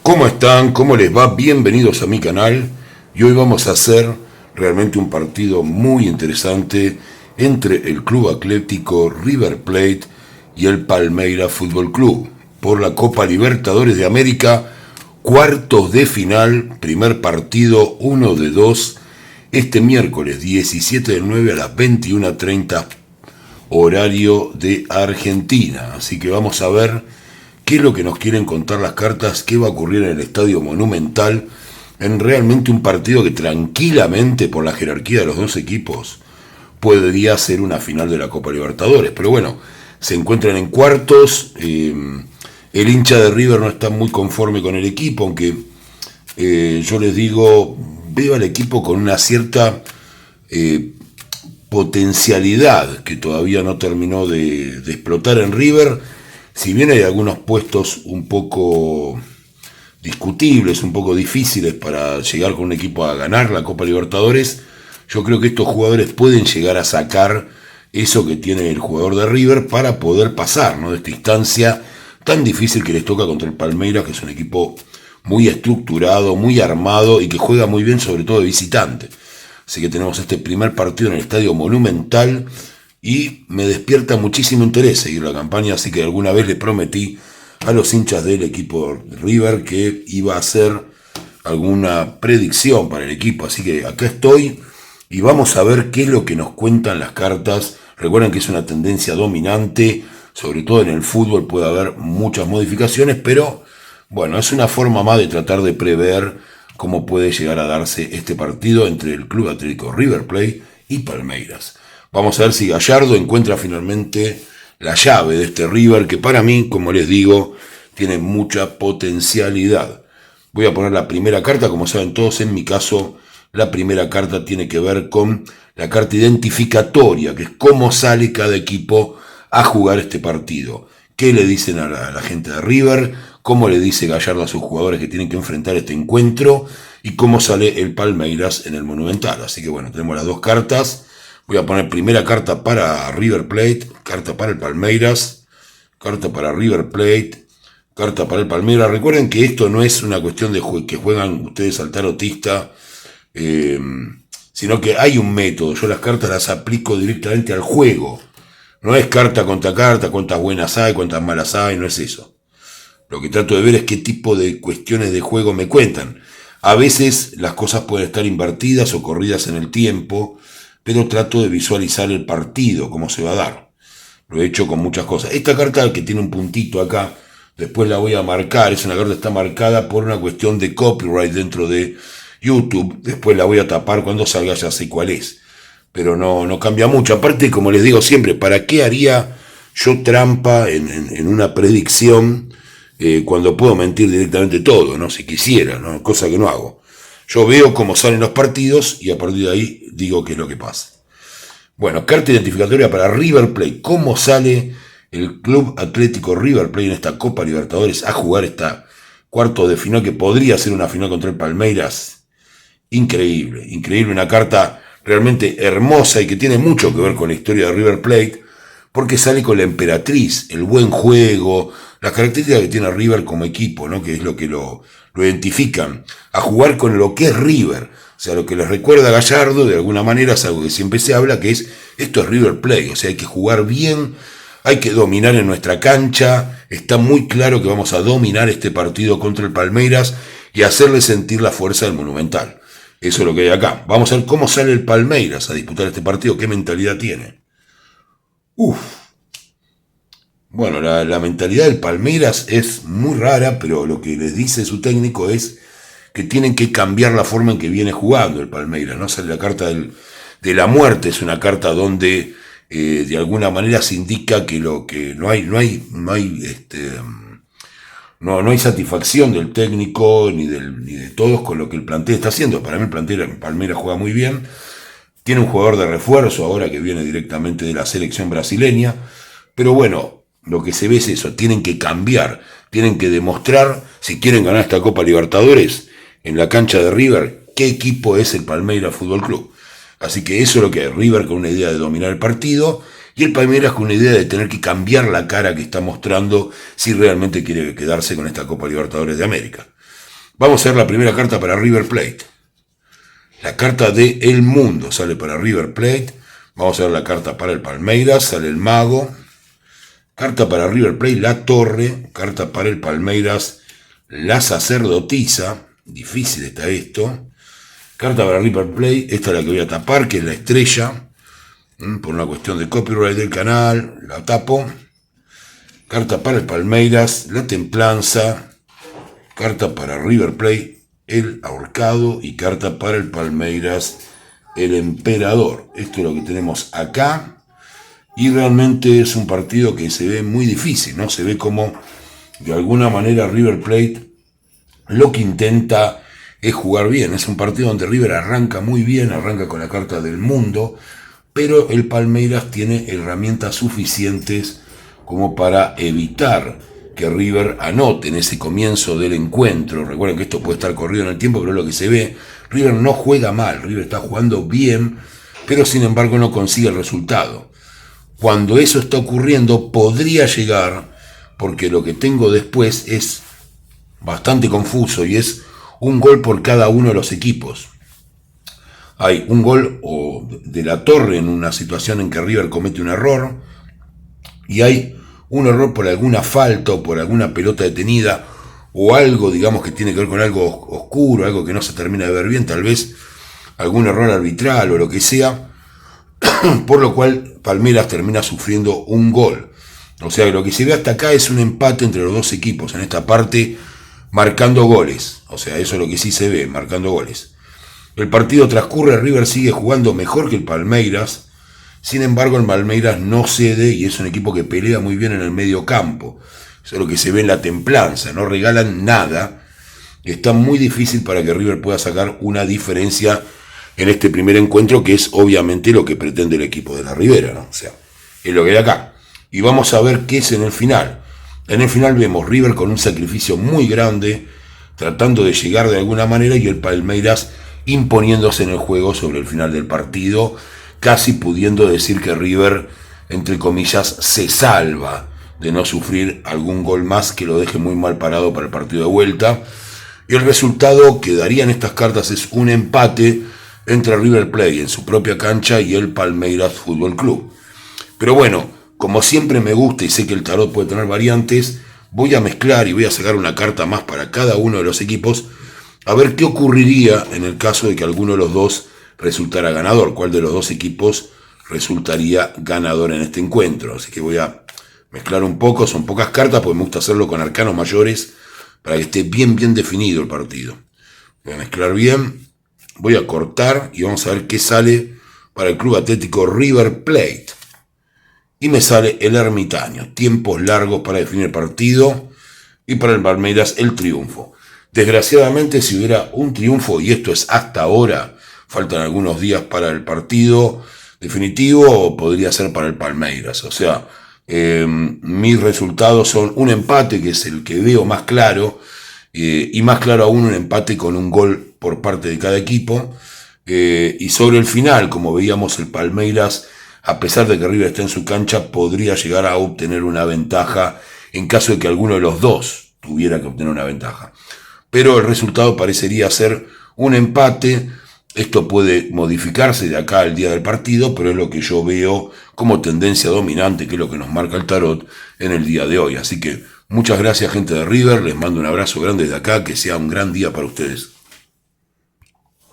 ¿Cómo están? ¿Cómo les va? Bienvenidos a mi canal. Y hoy vamos a hacer realmente un partido muy interesante entre el Club Atlético River Plate y el Palmeiras Fútbol Club por la Copa Libertadores de América, cuartos de final, primer partido, 1 de 2, este miércoles 17 del 9 a las 21:30 horario de Argentina. Así que vamos a ver qué es lo que nos quieren contar las cartas, qué va a ocurrir en el Estadio Monumental, en realmente un partido que tranquilamente, por la jerarquía de los dos equipos, podría ser una final de la Copa Libertadores. Pero bueno, se encuentran en cuartos, el hincha de River no está muy conforme con el equipo, aunque yo les digo, veo al equipo con una cierta potencialidad que todavía no terminó de explotar en River. Si bien hay algunos puestos un poco discutibles, un poco difíciles para llegar con un equipo a ganar la Copa Libertadores, yo creo que estos jugadores pueden llegar a sacar eso que tiene el jugador de River para poder pasar, ¿no?, de esta instancia tan difícil que les toca contra el Palmeiras, que es un equipo muy estructurado, muy armado y que juega muy bien, sobre todo de visitante. Así que tenemos este primer partido en el Estadio Monumental y me despierta muchísimo interés seguir la campaña, así que alguna vez le prometí a los hinchas del equipo River que iba a hacer alguna predicción para el equipo, así que acá estoy y vamos a ver qué es lo que nos cuentan las cartas. Recuerden que es una tendencia dominante, sobre todo en el fútbol puede haber muchas modificaciones, pero bueno, es una forma más de tratar de prever cómo puede llegar a darse este partido entre el Club Atlético River Plate y Palmeiras. Vamos a ver si Gallardo encuentra finalmente la llave de este River, que para mí, como les digo, tiene mucha potencialidad. Voy a poner la primera carta, como saben todos, en mi caso, la primera carta tiene que ver con la carta identificatoria, que es cómo sale cada equipo a jugar este partido. ¿Qué le dicen a la gente de River? ¿Cómo le dice Gallardo a sus jugadores que tienen que enfrentar este encuentro? Y cómo sale el Palmeiras en el Monumental. Así que bueno, tenemos las dos cartas. Voy a poner primera carta para River Plate, carta para el Palmeiras, carta para River Plate, carta para el Palmeiras. Recuerden que esto no es una cuestión de que juegan ustedes al tarotista, sino que hay un método. Yo las cartas las aplico directamente al juego. No es carta contra carta, cuántas buenas hay, cuántas malas hay, no es eso. Lo que trato de ver es qué tipo de cuestiones de juego me cuentan. A veces las cosas pueden estar invertidas o corridas en el tiempo, pero trato de visualizar el partido, cómo se va a dar. Lo he hecho con muchas cosas. Esta carta que tiene un puntito acá, después la voy a marcar, es una carta que está marcada por una cuestión de copyright dentro de YouTube. Después la voy a tapar cuando salga, ya sé cuál es. Pero no cambia mucho. Aparte, como les digo siempre, ¿para qué haría yo trampa en una predicción cuando puedo mentir directamente todo, ¿no? Si quisiera, ¿no? Cosa que no hago. Yo veo cómo salen los partidos y a partir de ahí digo qué es lo que pasa. Bueno, carta identificatoria para River Plate. ¿Cómo sale el Club Atlético River Plate en esta Copa Libertadores a jugar esta cuarto de final que podría ser una final contra el Palmeiras? Increíble, increíble, una carta realmente hermosa y que tiene mucho que ver con la historia de River Plate, porque sale con la emperatriz, el buen juego, las características que tiene River como equipo, ¿no?, que es lo que lo identifican, a jugar con lo que es River. O sea, lo que les recuerda a Gallardo, de alguna manera, es algo que siempre se habla, que es, esto es River Plate, o sea, hay que jugar bien, hay que dominar en nuestra cancha, está muy claro que vamos a dominar este partido contra el Palmeiras y hacerle sentir la fuerza del Monumental. Eso es lo que hay acá. Vamos a ver cómo sale el Palmeiras a disputar este partido, qué mentalidad tiene. Bueno, la mentalidad del Palmeiras es muy rara, pero lo que les dice su técnico es que tienen que cambiar la forma en que viene jugando el Palmeiras, ¿no? Sale la carta de la muerte, es una carta donde de alguna manera se indica que no hay satisfacción del técnico ni de todos con lo que el plantel está haciendo. Para mí el Palmeiras juega muy bien, tiene un jugador de refuerzo ahora que viene directamente de la selección brasileña, pero bueno, lo que se ve es eso, tienen que cambiar, tienen que demostrar, si quieren ganar esta Copa Libertadores en la cancha de River, qué equipo es el Palmeiras Fútbol Club. Así que eso es lo que es River, con una idea de dominar el partido, y el Palmeiras con una idea de tener que cambiar la cara que está mostrando si realmente quiere quedarse con esta Copa Libertadores de América. Vamos a ver la primera carta para River Plate. La carta de El Mundo sale para River Plate. Vamos a ver la carta para el Palmeiras, sale el Mago. Carta para River Plate, la Torre. Carta para el Palmeiras, la Sacerdotisa. Difícil está esto. Carta para River Plate, esta es la que voy a tapar, que es la Estrella. Por una cuestión de copyright del canal, la tapo. Carta para el Palmeiras, la Templanza. Carta para River Plate, el Ahorcado. Y carta para el Palmeiras, el Emperador. Esto es lo que tenemos acá. Y realmente es un partido que se ve muy difícil, ¿no? Se ve como, de alguna manera, River Plate lo que intenta es jugar bien. Es un partido donde River arranca muy bien, arranca con la carta del Mundo, pero el Palmeiras tiene herramientas suficientes como para evitar que River anote en ese comienzo del encuentro. Recuerden que esto puede estar corrido en el tiempo, pero es lo que se ve. River no juega mal, River está jugando bien, pero sin embargo no consigue el resultado. Cuando eso está ocurriendo, podría llegar, porque lo que tengo después es bastante confuso y es un gol por cada uno de los equipos. Hay un gol de la Torre en una situación en que River comete un error, y hay un error por alguna falta o por alguna pelota detenida o algo, digamos, que tiene que ver con algo oscuro, algo que no se termina de ver bien, tal vez algún error arbitral o lo que sea, por lo cual Palmeiras termina sufriendo un gol. O sea, lo que se ve hasta acá es un empate entre los dos equipos, en esta parte marcando goles. O sea, eso es lo que sí se ve, marcando goles. El partido transcurre, River sigue jugando mejor que el Palmeiras. Sin embargo, el Palmeiras no cede y es un equipo que pelea muy bien en el medio campo. Eso es lo que se ve en la Templanza, no regalan nada. Está muy difícil para que River pueda sacar una diferencia en este primer encuentro, que es obviamente lo que pretende el equipo de la Ribera, ¿no? O sea, es lo que hay acá. Y vamos a ver qué es en el final. En el final vemos River con un sacrificio muy grande, tratando de llegar de alguna manera, y el Palmeiras imponiéndose en el juego sobre el final del partido, casi pudiendo decir que River, entre comillas, se salva de no sufrir algún gol más que lo deje muy mal parado para el partido de vuelta. Y el resultado que darían estas cartas es un empate entre River Plate en su propia cancha y el Palmeiras Fútbol Club. Pero bueno, como siempre me gusta y sé que el tarot puede tener variantes, voy a mezclar y voy a sacar una carta más para cada uno de los equipos, a ver qué ocurriría en el caso de que alguno de los dos resultara ganador, cuál de los dos equipos resultaría ganador en este encuentro. Así que voy a mezclar un poco, son pocas cartas porque me gusta hacerlo con arcanos mayores para que esté bien definido el partido. Voy a mezclar bien. Voy a cortar y vamos a ver qué sale para el Club Atlético River Plate. Y me sale el Ermitaño. Tiempos largos para definir el partido. Y para el Palmeiras el triunfo. Desgraciadamente, si hubiera un triunfo, y esto es hasta ahora, faltan algunos días para el partido definitivo, o podría ser para el Palmeiras. O sea, mis resultados son un empate, que es el que veo más claro, y más claro aún un empate con un gol por parte de cada equipo, y sobre el final, como veíamos, el Palmeiras, a pesar de que River está en su cancha, podría llegar a obtener una ventaja en caso de que alguno de los dos tuviera que obtener una ventaja. Pero el resultado parecería ser un empate. Esto puede modificarse de acá al día del partido, pero es lo que yo veo como tendencia dominante, que es lo que nos marca el tarot en el día de hoy. Así que muchas gracias, gente de River, les mando un abrazo grande desde acá, que sea un gran día para ustedes.